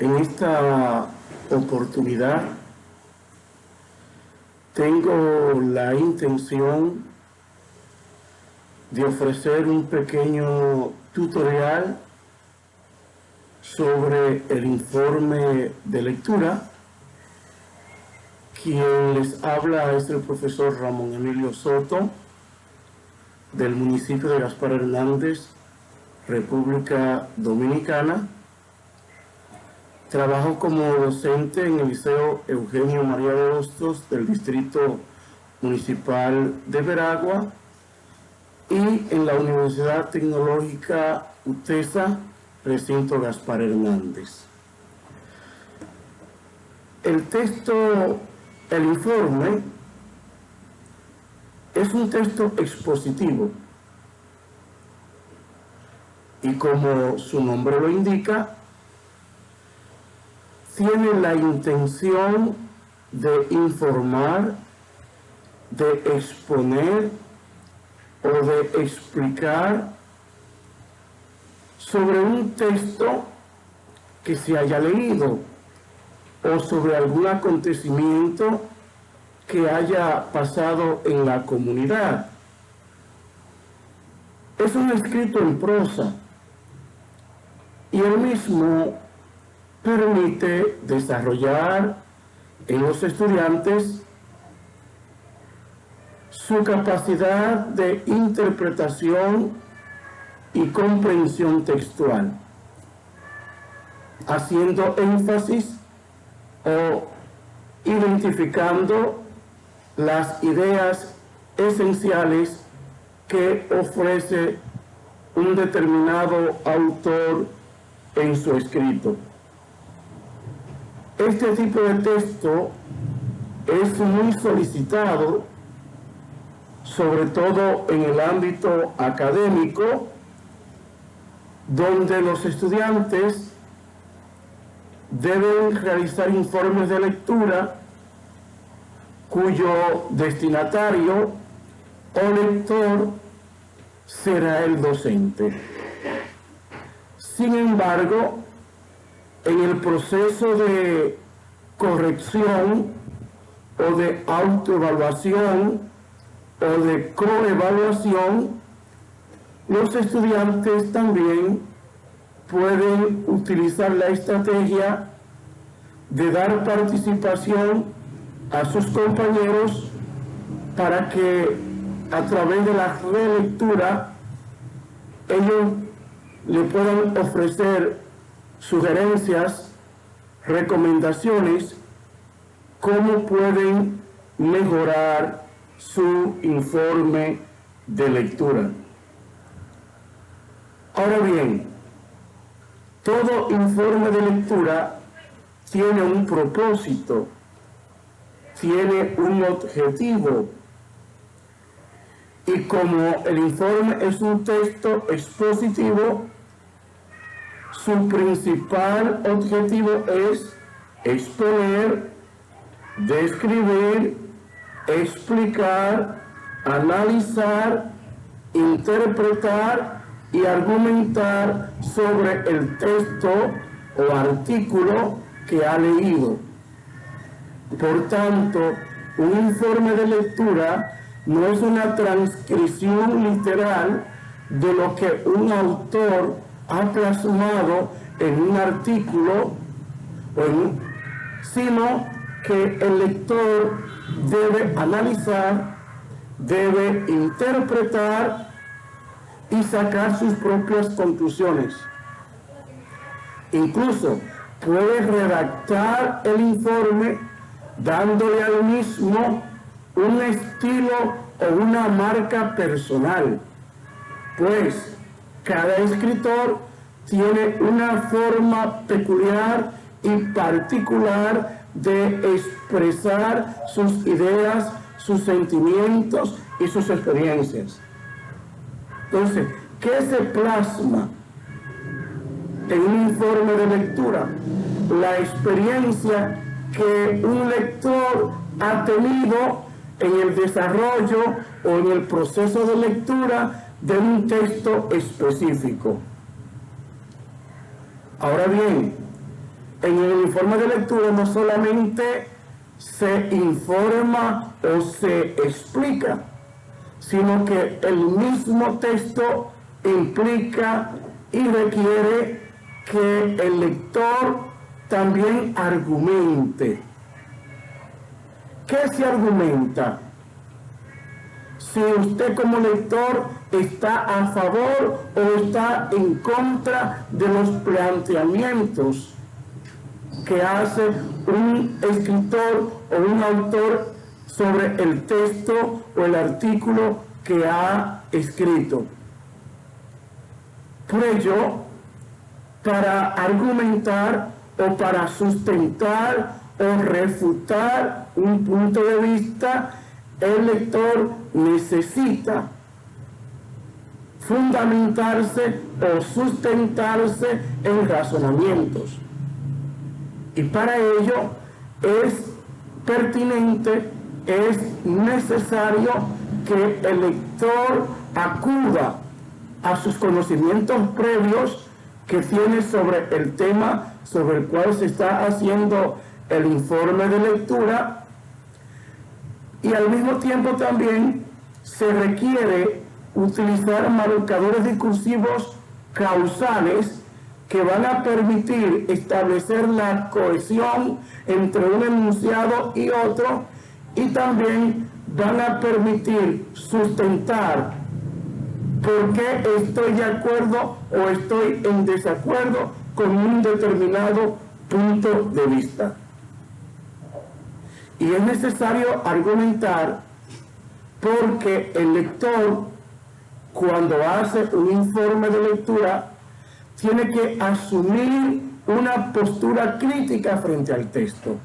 En esta oportunidad tengo la intención de ofrecer un pequeño tutorial sobre el informe de lectura. Quien les habla es el profesor Ramón Emilio Soto, del municipio de Gaspar Hernández, República Dominicana. Trabajo como docente en el Liceo Eugenio María de Hostos del Distrito Municipal de Veragua y en la Universidad Tecnológica UTESA, recinto Gaspar Hernández. El informe es un texto expositivo y, como su nombre lo indica, tiene la intención de informar, de exponer o de explicar sobre un texto que se haya leído o sobre algún acontecimiento que haya pasado en la comunidad. Es un escrito en prosa y el mismo permite desarrollar en los estudiantes su capacidad de interpretación y comprensión textual, haciendo énfasis o identificando las ideas esenciales que ofrece un determinado autor en su escrito. Este tipo de texto es muy solicitado, sobre todo en el ámbito académico, donde los estudiantes deben realizar informes de lectura cuyo destinatario o lector será el docente. Sin embargo, en el proceso de corrección o de autoevaluación o de coevaluación, los estudiantes también pueden utilizar la estrategia de dar participación a sus compañeros para que a través de la relectura ellos le puedan ofrecer sugerencias, recomendaciones, cómo pueden mejorar su informe de lectura. Ahora bien, todo informe de lectura tiene un propósito, tiene un objetivo, y como el informe es un texto expositivo, su principal objetivo es exponer, describir, explicar, analizar, interpretar y argumentar sobre el texto o artículo que ha leído. Por tanto, un informe de lectura no es una transcripción literal de lo que un autor ha plasmado en un artículo, sino que el lector debe analizar, debe interpretar y sacar sus propias conclusiones. Incluso puede redactar el informe dándole al mismo un estilo o una marca personal, pues cada escritor tiene una forma peculiar y particular de expresar sus ideas, sus sentimientos y sus experiencias. Entonces, ¿qué se plasma en un informe de lectura? La experiencia que un lector ha tenido en el desarrollo o en el proceso de lectura de un texto específico. Ahora bien, En el informe de lectura no solamente se informa o se explica, sino que el mismo texto implica y requiere que el lector también argumente. ¿Qué se argumenta? Si usted como lector está a favor o está en contra de los planteamientos que hace un escritor o un autor sobre el texto o el artículo que ha escrito. Por ello, para argumentar o para sustentar o refutar un punto de vista, el lector necesita fundamentarse o sustentarse en razonamientos. Y para ello es pertinente, es necesario que el lector acuda a sus conocimientos previos que tiene sobre el tema sobre el cual se está haciendo el informe de lectura, y al mismo tiempo también se requiere utilizar marcadores discursivos causales que van a permitir establecer la cohesión entre un enunciado y otro, y también van a permitir sustentar por qué estoy de acuerdo o estoy en desacuerdo con un determinado punto de vista. Y es necesario argumentar porque el lector, cuando hace un informe de lectura, tiene que asumir una postura crítica frente al texto.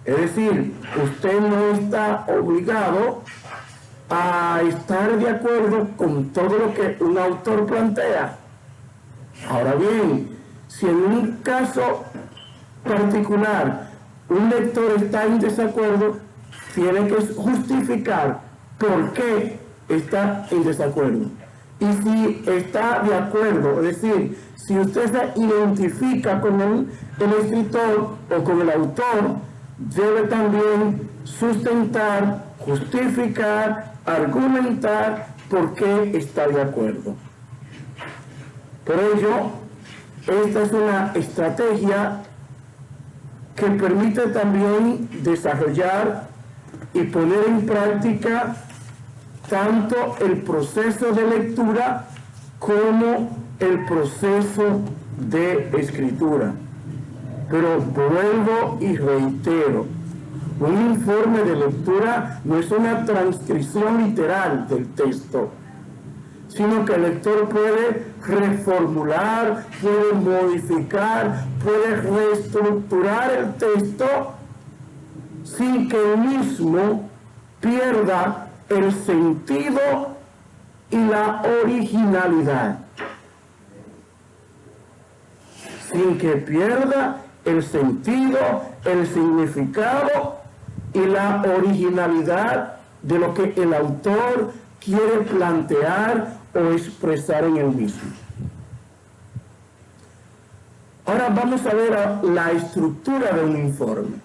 Es decir, usted no está obligado a estar de acuerdo con todo lo que un autor plantea. Ahora bien, si en un caso particular un lector está en desacuerdo, tiene que justificar por qué está en desacuerdo. Y si está de acuerdo, es decir, si usted se identifica con el escritor o con el autor, debe también sustentar, justificar, argumentar por qué está de acuerdo. Por ello, esta es una estrategia que permite también desarrollar y poner en práctica tanto el proceso de lectura como el proceso de escritura. Pero vuelvo y reitero, un informe de lectura no es una transcripción literal del texto, sino que el lector puede reformular, puede modificar, puede reestructurar el texto sin que el mismo pierda el sentido y la originalidad. Sin que pierda el sentido, el significado y la originalidad de lo que el autor quiere plantear o expresar en el mismo. Ahora vamos a ver la estructura de un informe.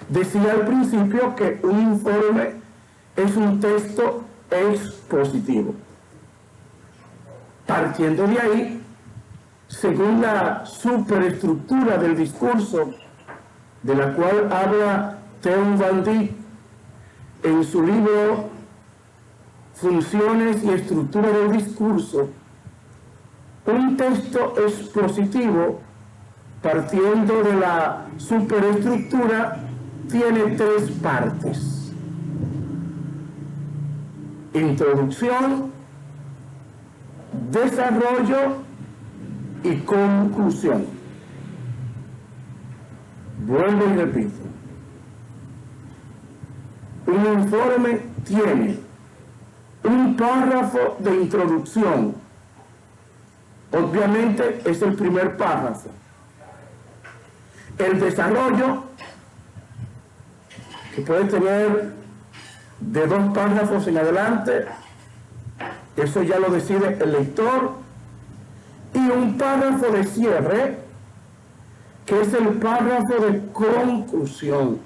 Decía al principio que un informe es un texto expositivo. Partiendo de ahí, según la superestructura del discurso, de la cual habla Teun Van Dijk en su libro Funciones y estructura del discurso, un texto expositivo, partiendo de la superestructura, tiene tres partes: introducción, desarrollo y conclusión. Vuelvo y repito. Un informe tiene un párrafo de introducción. Obviamente es el primer párrafo. El desarrollo, que puede tener de 2 párrafos en adelante, eso ya lo decide el lector, y un párrafo de cierre que es el párrafo de conclusión.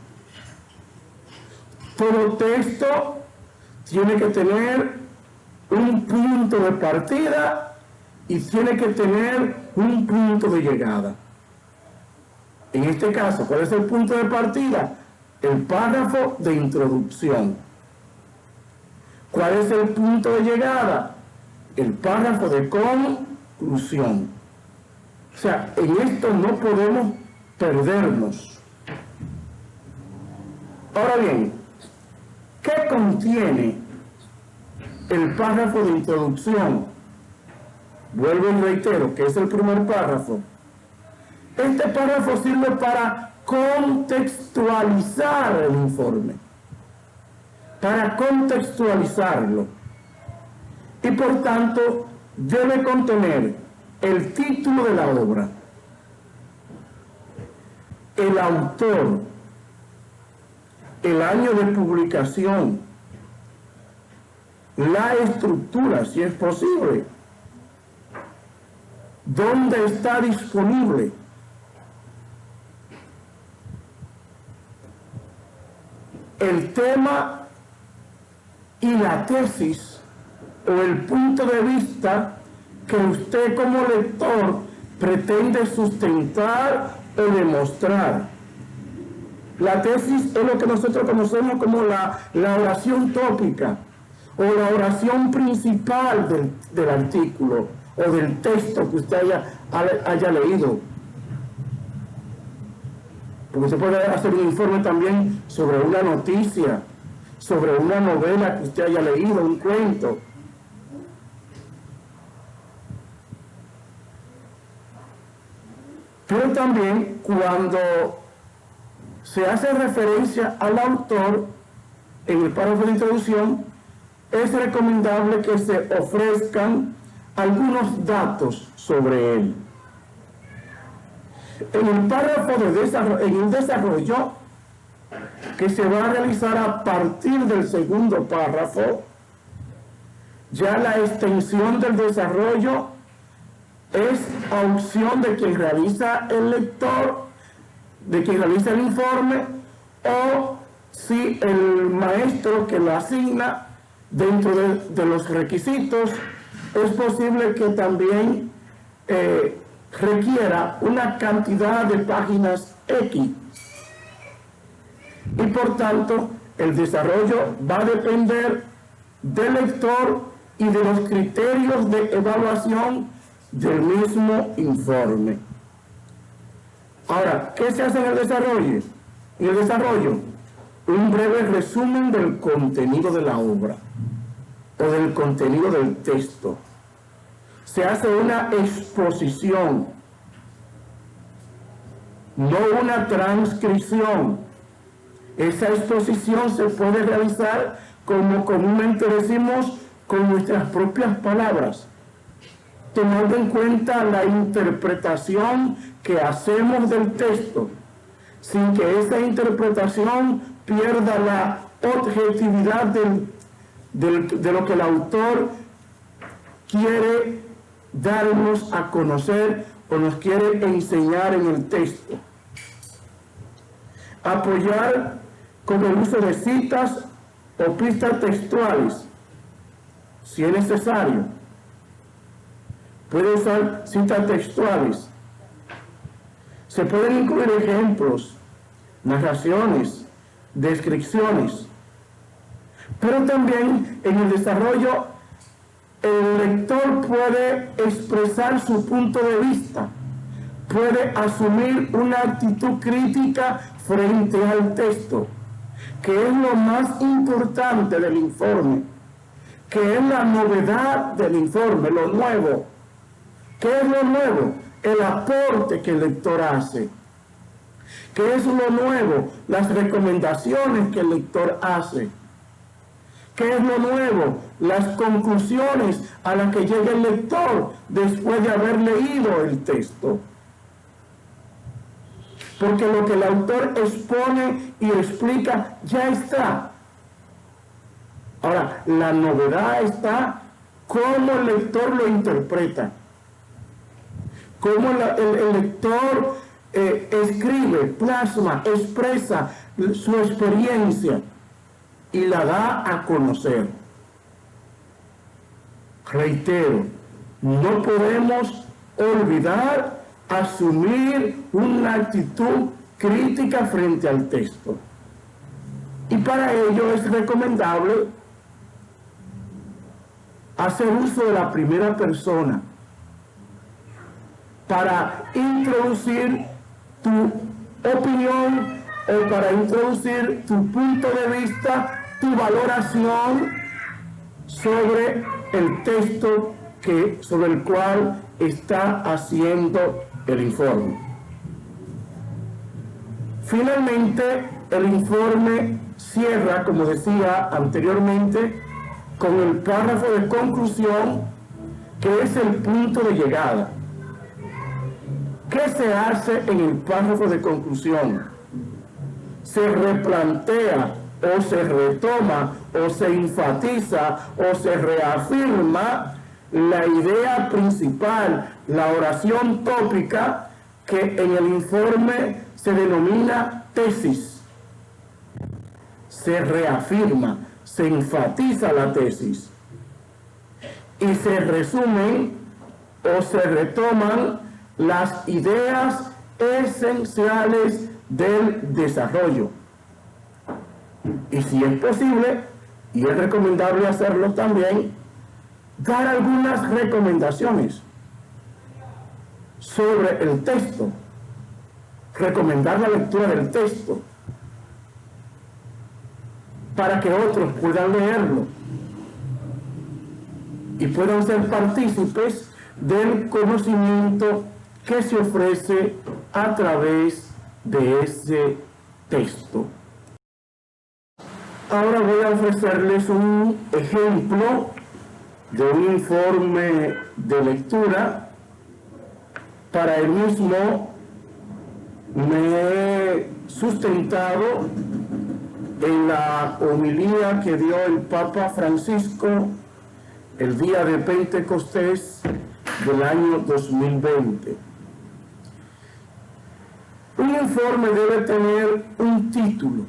Todo texto tiene que tener un punto de partida y tiene que tener un punto de llegada. En este caso, ¿cuál es el punto de partida? El párrafo de introducción. ¿Cuál es el punto de llegada? El párrafo de conclusión. O sea, en esto no podemos perdernos. Ahora bien, ¿qué contiene el párrafo de introducción? Vuelvo y reitero que es el primer párrafo. Este párrafo sirve para contextualizar el informe, para contextualizarlo. Y por tanto, debe contener el título de la obra, el autor, el año de publicación, la estructura, si es posible, dónde está disponible, el tema y la tesis o el punto de vista que usted como lector pretende sustentar o demostrar. La tesis es lo que nosotros conocemos como la oración tópica o la oración principal del artículo o del texto que usted haya leído. Porque se puede hacer un informe también sobre una noticia, sobre una novela que usted haya leído, un cuento. Pero también cuando se hace referencia al autor en el párrafo de introducción, es recomendable que se ofrezcan algunos datos sobre él. En el párrafo de desarrollo, en el desarrollo que se va a realizar a partir del segundo párrafo, ya la extensión del desarrollo es a opción de quien realiza el lector, de quien realiza el informe, o si el maestro que lo asigna dentro de los requisitos, es posible que también requiera una cantidad de páginas X. Y por tanto, el desarrollo va a depender del lector y de los criterios de evaluación del mismo informe. Ahora, ¿qué se hace en el desarrollo? En el desarrollo, un breve resumen del contenido de la obra o del contenido del texto. Se hace una exposición, no una transcripción. Esa exposición se puede realizar, como comúnmente decimos, con nuestras propias palabras, tomando en cuenta la interpretación que hacemos del texto, sin que esa interpretación pierda la objetividad de lo que el autor quiere darnos a conocer o nos quiere enseñar en el texto. Apoyar con el uso de citas o pistas textuales, si es necesario. Puede usar citas textuales. Se pueden incluir ejemplos, narraciones, descripciones. Pero también en el desarrollo el lector puede expresar su punto de vista, puede asumir una actitud crítica frente al texto, que es lo más importante del informe, que es la novedad del informe, lo nuevo. ¿Qué es lo nuevo? El aporte que el lector hace. ¿Qué es lo nuevo? Las recomendaciones que el lector hace. ¿Qué es lo nuevo? Las conclusiones a las que llega el lector después de haber leído el texto. Porque lo que el autor expone y explica ya está. Ahora, la novedad está cómo el lector lo interpreta. Cómo el lector escribe, plasma, expresa su experiencia y la da a conocer. Reitero, no podemos olvidar asumir una actitud crítica frente al texto. Y para ello es recomendable hacer uso de la primera persona para introducir tu opinión o para introducir tu punto de vista, tu valoración sobre el texto sobre el cual está haciendo el informe. Finalmente, el informe cierra, como decía anteriormente, con el párrafo de conclusión, que es el punto de llegada. ¿Qué se hace en el párrafo de conclusión? Se replantea o se retoma o se enfatiza o se reafirma la idea principal, la oración tópica que en el informe se denomina tesis. Se reafirma, se enfatiza la tesis y se resumen o se retoman las ideas esenciales del desarrollo. Y si es posible, y es recomendable hacerlo también, dar algunas recomendaciones sobre el texto, recomendar la lectura del texto para que otros puedan leerlo y puedan ser partícipes del conocimiento que se ofrece a través de ese texto. Ahora voy a ofrecerles un ejemplo de un informe de lectura. Para el mismo me he sustentado en la homilía que dio el Papa Francisco el día de Pentecostés del año 2020. Un informe debe tener un título,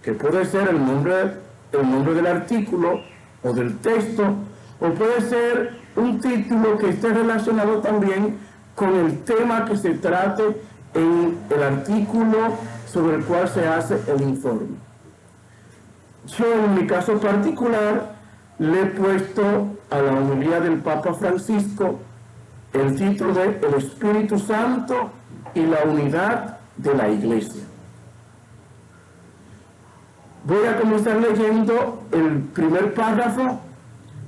que puede ser el nombre del artículo o del texto, o puede ser un título que esté relacionado también con el tema que se trate en el artículo sobre el cual se hace el informe. Yo, en mi caso particular, le he puesto a la homilía del Papa Francisco el título de El Espíritu Santo y la unidad de la Iglesia. Voy a comenzar leyendo el primer párrafo,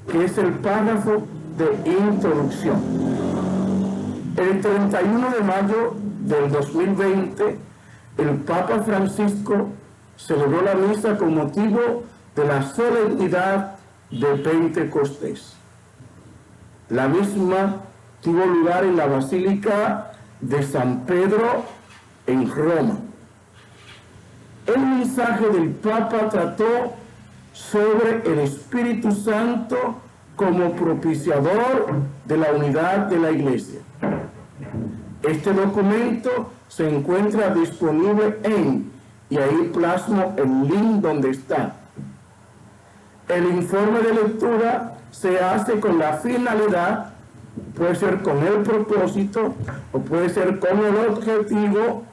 que es el párrafo de introducción. El 31 de mayo del 2020, el Papa Francisco celebró la misa con motivo de la solemnidad de Pentecostés. La misma tuvo lugar en la Basílica de San Pedro en Roma. El mensaje del Papa trató sobre el Espíritu Santo como propiciador de la unidad de la Iglesia. Este documento se encuentra disponible y ahí plasmo el link donde está. El informe de lectura se hace con la finalidad, puede ser con el propósito o puede ser con el objetivo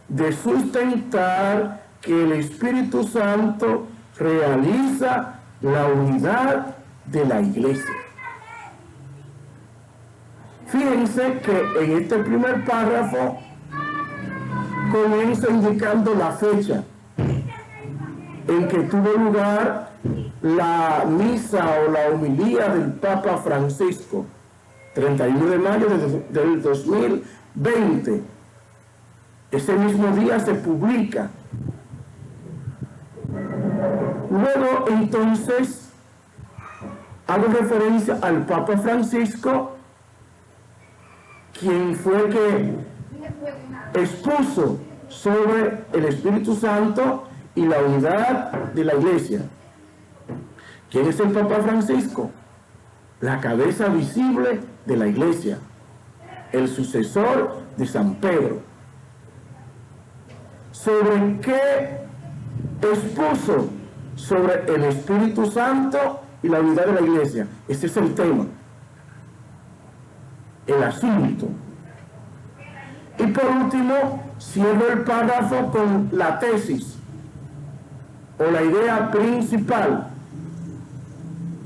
de sustentar que el Espíritu Santo realiza la unidad de la Iglesia. Fíjense que en este primer párrafo comienza indicando la fecha en que tuvo lugar la misa o la homilía del Papa Francisco, 31 de mayo del 2020. Ese mismo día se publica. Luego, entonces, hago referencia al Papa Francisco, quien fue que expuso sobre el Espíritu Santo y la unidad de la Iglesia. ¿Quién es el Papa Francisco? La cabeza visible de la Iglesia. el sucesor de San Pedro. ¿Sobre qué expuso? Sobre el Espíritu Santo y la unidad de la iglesia. Ese es el tema, el asunto. Y por último, cierro el párrafo con la tesis o la idea principal.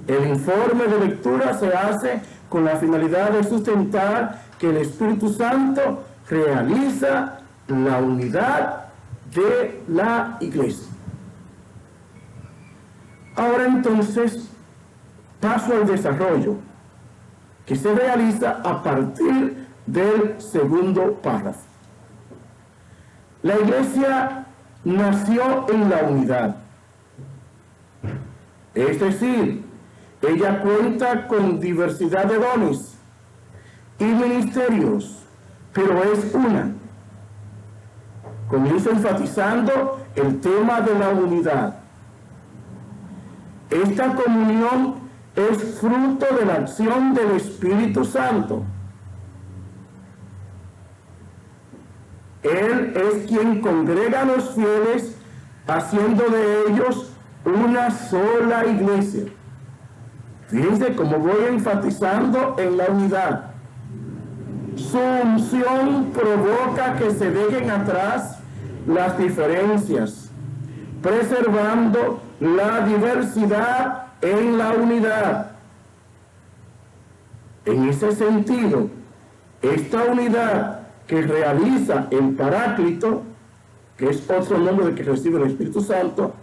El informe de lectura se hace con la finalidad de sustentar que el Espíritu Santo realiza la unidad de la iglesia. Ahora entonces paso al desarrollo que se realiza a partir del segundo párrafo. La iglesia nació en la unidad, es decir, ella cuenta con diversidad de dones y ministerios, pero es una. Comienzo enfatizando el tema de la unidad. Esta comunión es fruto de la acción del Espíritu Santo. Él es quien congrega a los fieles, haciendo de ellos una sola iglesia. Fíjense cómo voy enfatizando en la unidad. Su unción provoca que se dejen atrás las diferencias, preservando la diversidad en la unidad. En ese sentido, esta unidad que realiza el Paráclito, que es otro nombre de que recibe el Espíritu Santo,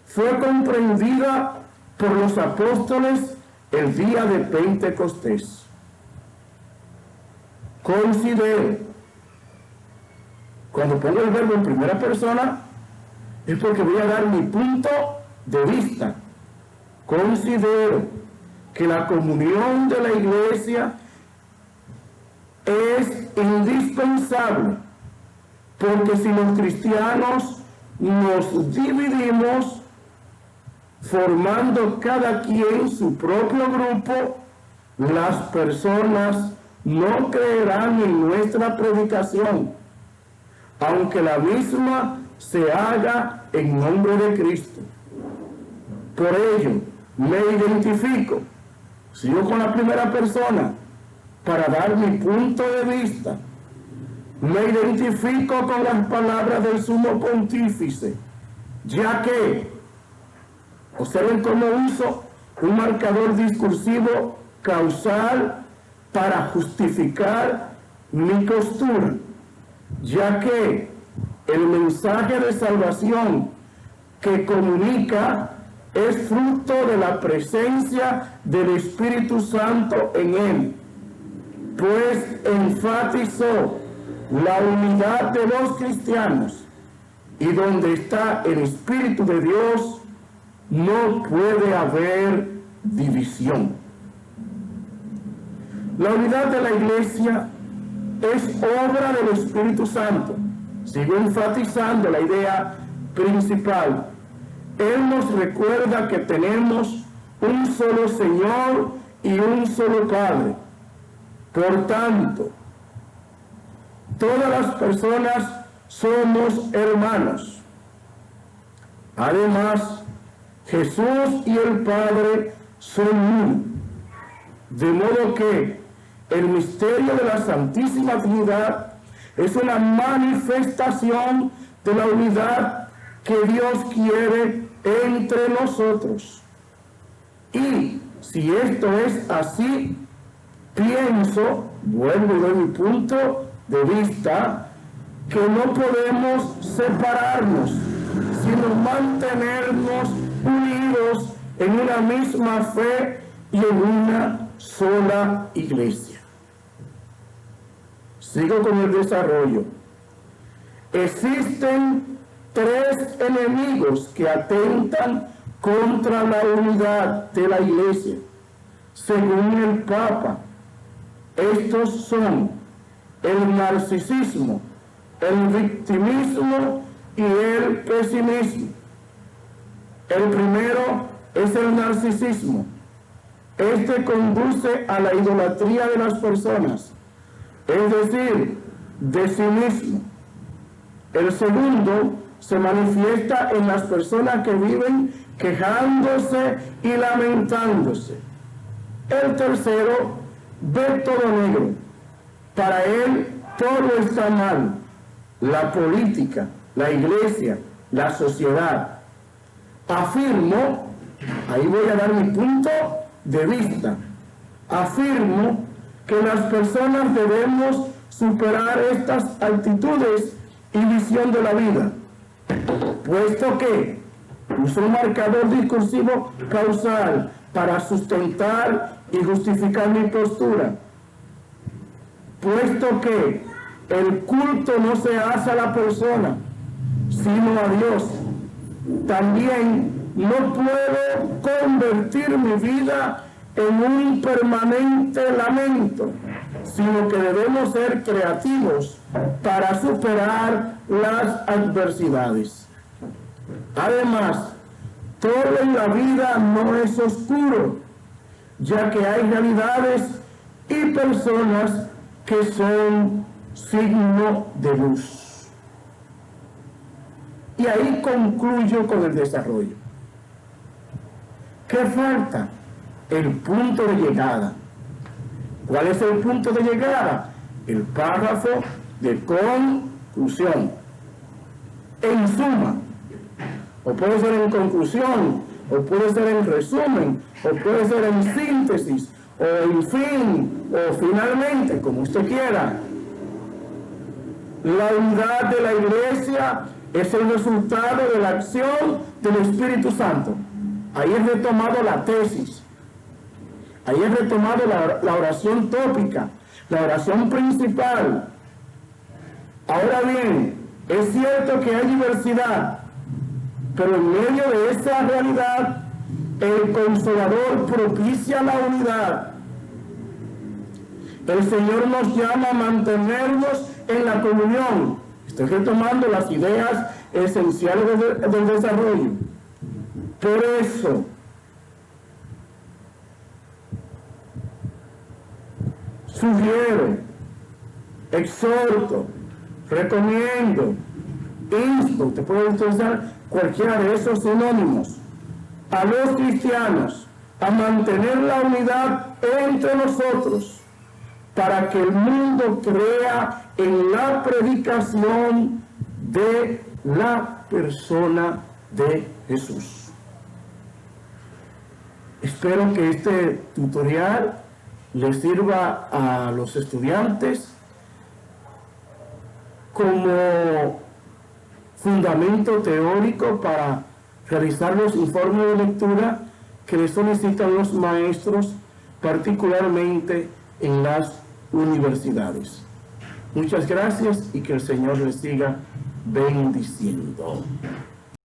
fue comprendida por los apóstoles el día de Pentecostés. Considero, cuando pongo el verbo en primera persona, es porque voy a dar mi punto de vista. Considero que la comunión de la iglesia es indispensable, porque si los cristianos nos dividimos, formando cada quien su propio grupo, las personas no creerán en nuestra predicación, aunque la misma se haga en nombre de Cristo. Por ello, me identifico, sigo con la primera persona, para dar mi punto de vista. Me identifico con las palabras del sumo pontífice, ya que, observen cómo uso un marcador discursivo causal para justificar mi postura, ya que el mensaje de salvación que comunica es fruto de la presencia del Espíritu Santo en él, pues enfatizó la unidad de los cristianos, y donde está el Espíritu de Dios no puede haber división. La unidad de la iglesia es obra del Espíritu Santo. Sigo enfatizando la idea principal. Él nos recuerda que tenemos un solo Señor y un solo Padre. Por tanto, todas las personas somos hermanos. Además, Jesús y el Padre son uno. De modo que el misterio de la Santísima Trinidad es una manifestación de la unidad que Dios quiere entre nosotros. Y si esto es así, pienso, vuelvo y doy mi punto de vista, que no podemos separarnos, sino mantenernos unidos en una misma fe y en una sola iglesia. Sigo con el desarrollo. Existen tres enemigos que atentan contra la unidad de la iglesia, según el Papa. Estos son el narcisismo, el victimismo y el pesimismo. El primero es el narcisismo. Este conduce a la idolatría de las personas, es decir, de sí mismo. El segundo se manifiesta en las personas que viven quejándose y lamentándose. El tercero ve todo negro. Para él todo está mal. La política, la iglesia, la sociedad. Afirmo, ahí voy a dar mi punto de vista, afirmo que las personas debemos superar estas actitudes y visión de la vida, puesto que uso un marcador discursivo causal para sustentar y justificar mi postura, puesto que el culto no se hace a la persona, sino a Dios. También no puedo convertir mi vida en un permanente lamento, sino que debemos ser creativos para superar las adversidades. Además, todo en la vida no es oscuro, ya que hay realidades y personas que son signo de luz. Y ahí concluyo con el desarrollo. ¿Qué falta? El punto de llegada. ¿Cuál es el punto de llegada? El párrafo de conclusión. En suma, o puede ser en conclusión, o puede ser en resumen, o puede ser en síntesis, o en fin, o finalmente, como usted quiera. La unidad de la iglesia es el resultado de la acción del Espíritu Santo. Ahí es retomado la tesis. Ahí es retomado la oración tópica, la oración principal. Ahora bien, es cierto que hay diversidad, pero en medio de esa realidad, el Consolador propicia la unidad. El Señor nos llama a mantenernos en la comunión. Estoy retomando las ideas esenciales del desarrollo. Por eso, sugiero, exhorto, recomiendo, insto, te puedo utilizar cualquiera de esos sinónimos, a los cristianos a mantener la unidad entre nosotros para que el mundo crea en la predicación de la persona de Jesús. Espero que este tutorial les sirva a los estudiantes como fundamento teórico para realizar los informes de lectura que les solicitan los maestros, particularmente en las universidades. Muchas gracias y que el Señor les siga bendiciendo.